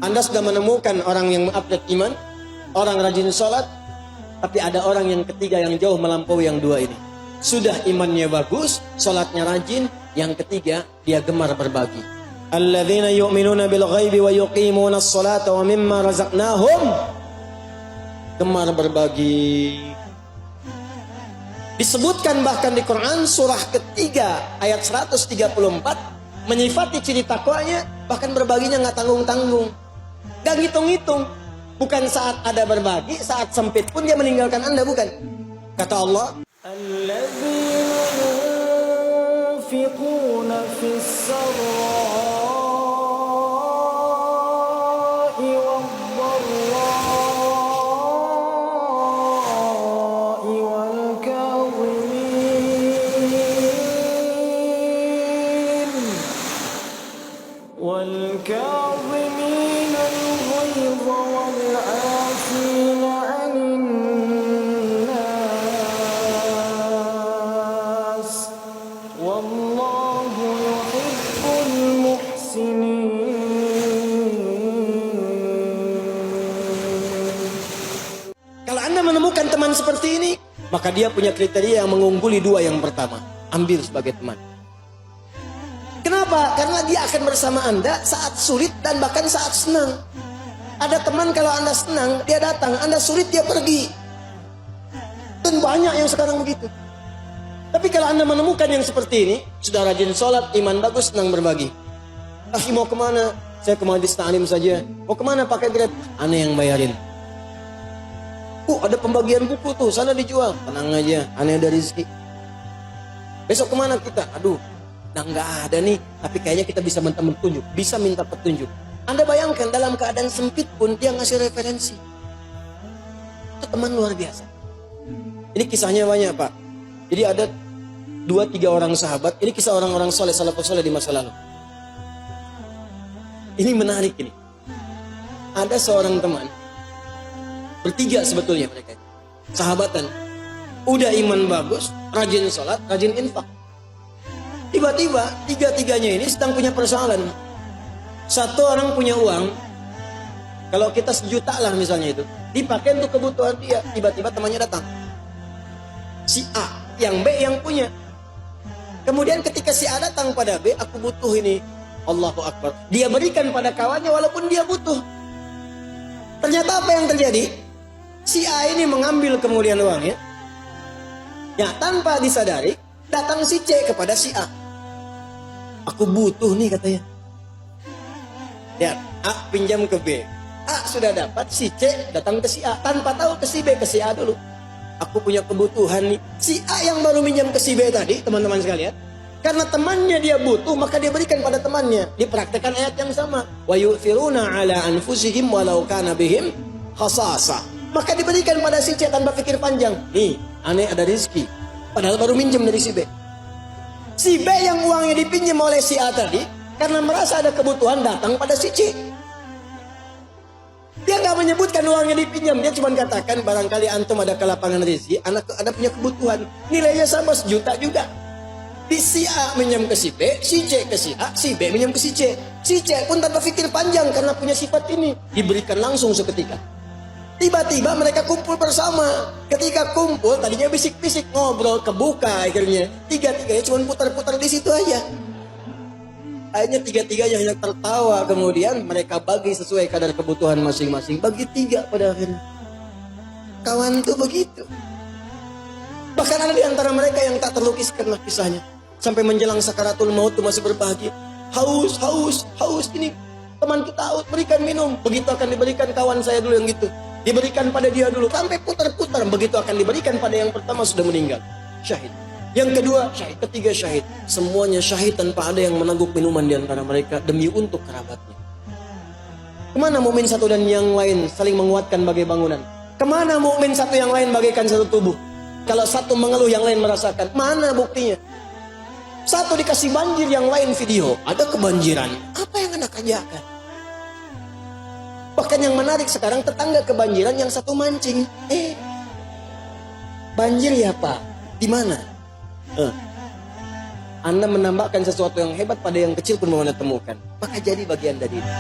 Anda sudah menemukan orang yang mengupgrade iman, orang rajin sholat, tapi ada orang yang ketiga yang jauh melampaui yang dua ini. Sudah imannya bagus, sholatnya rajin, yang ketiga dia gemar berbagi. Alladzina yu'minuna bil ghaibi wa yuqimuna as-salata wa mimma razaqnahum. Gemar berbagi. Disebutkan bahkan di Quran surah ketiga ayat 134 menyifati ciri takwanya, bahkan berbaginya nggak tanggung-tanggung, nggak ngitung-ngitung. Bukan saat ada berbagi, saat sempit pun dia meninggalkan Anda, bukan. Kata Allah, alladzina yunfiquna fis sarra'i wad-dharra'i wal kadhimin al-ghayza wal-'afina 'anil nas wallahu yuhibbul muhsinin. Kalau Anda menemukan teman seperti ini, maka dia punya kriteria yang mengungguli dua yang pertama. Ambil sebagai teman. Kenapa? Karena dia akan bersama Anda saat sulit dan bahkan saat senang. Ada teman kalau Anda senang, dia datang. Anda sulit, dia pergi. Dan banyak yang sekarang begitu. Tapi kalau Anda menemukan yang seperti ini, sudah rajin sholat, iman bagus, senang berbagi. Akhi mau kemana? Saya ke majlis ta'lim saja. Mau kemana pakai Grab? Aneh yang bayarin. Ada pembagian buku tuh, sana dijual. Tenang aja, aneh ada rezeki. Besok kemana kita? Aduh. Nah nggak ada nih, tapi kayaknya kita bisa minta petunjuk, bisa minta petunjuk. Anda bayangkan dalam keadaan sempit pun dia ngasih referensi. Itu teman luar biasa. Ini kisahnya banyak Pak. Jadi ada 2-3 orang sahabat. Ini kisah orang-orang soleh, salafus soleh di masa lalu. Ini menarik ini. Ada seorang teman, bertiga sebetulnya mereka, sahabatan. Udah iman bagus, rajin sholat, rajin infak. Tiba-tiba tiga-tiganya ini sedang punya persoalan. Satu orang punya uang, kalau kita 1 juta lah misalnya itu, dipakai untuk kebutuhan dia. Tiba-tiba temannya datang, si A, yang B yang punya. Kemudian ketika si A datang pada B, aku butuh ini, Allahu Akbar, dia berikan pada kawannya walaupun dia butuh. Ternyata apa yang terjadi? Si A ini mengambil kemudian uangnya, ya tanpa disadari datang si C kepada si A. Aku butuh nih katanya. Ya, A pinjam ke B. A sudah dapat, si C datang ke si A. Tanpa tahu ke si B, ke si A dulu. Aku punya kebutuhan nih. Si A yang baru minjam ke si B tadi, teman-teman sekalian. Karena temannya dia butuh, maka dia berikan pada temannya. Dipraktekkan ayat yang sama. Wa yu'thiruna ala anfusihim walau kana bihim khasasa. Maka diberikan pada si C tanpa pikir panjang. Nih, aneh ada rezeki. Padahal baru minjem dari si B. Si B yang uangnya dipinjam oleh si A tadi, karena merasa ada kebutuhan datang pada si C. Dia nggak menyebutkan uangnya dipinjam, dia cuma katakan barangkali antum ada kelapangan rezeki, anak ada punya kebutuhan, nilainya sama 1 juta juga. Di si A minjam ke si B, si C ke si A, si B minjam ke si C. Si C pun tanpa pikir panjang karena punya sifat ini, diberikan langsung seketika. Tiba-tiba mereka kumpul bersama. Ketika kumpul, tadinya bisik-bisik, ngobrol, kebuka akhirnya. Tiga-tiganya cuma putar-putar di situ aja. Akhirnya tiga-tiganya hanya tertawa. Kemudian mereka bagi sesuai kadar kebutuhan masing-masing. Bagi 3 pada akhirnya. Kawan tuh begitu. Bahkan ada di antara mereka yang tak terlukiskan kisahnya. Sampai menjelang sakaratul maut tuh masih berbahagia. Haus, haus, haus. Ini teman kita haus, berikan minum. Begitu akan diberikan kawan saya dulu yang gitu. Diberikan pada dia dulu, sampai putar-putar. Begitu akan diberikan pada yang pertama sudah meninggal, syahid. Yang kedua syahid, ketiga syahid. Semuanya syahid tanpa ada yang menangguk minuman di antara mereka demi untuk kerabatnya. Kemana mukmin satu dan yang lain saling menguatkan bagai bangunan? Kemana mukmin satu yang lain bagaikan satu tubuh? Kalau satu mengeluh yang lain merasakan, mana buktinya? Satu dikasih banjir, yang lain video, ada kebanjiran. Apa yang Anda kerjakan? Bahkan yang menarik sekarang, tetangga kebanjiran, yang satu mancing. Banjir ya Pak? Di mana? Anda menambahkan sesuatu yang hebat pada yang kecil pun mau Anda temukan. Maka jadi bagian dari itu.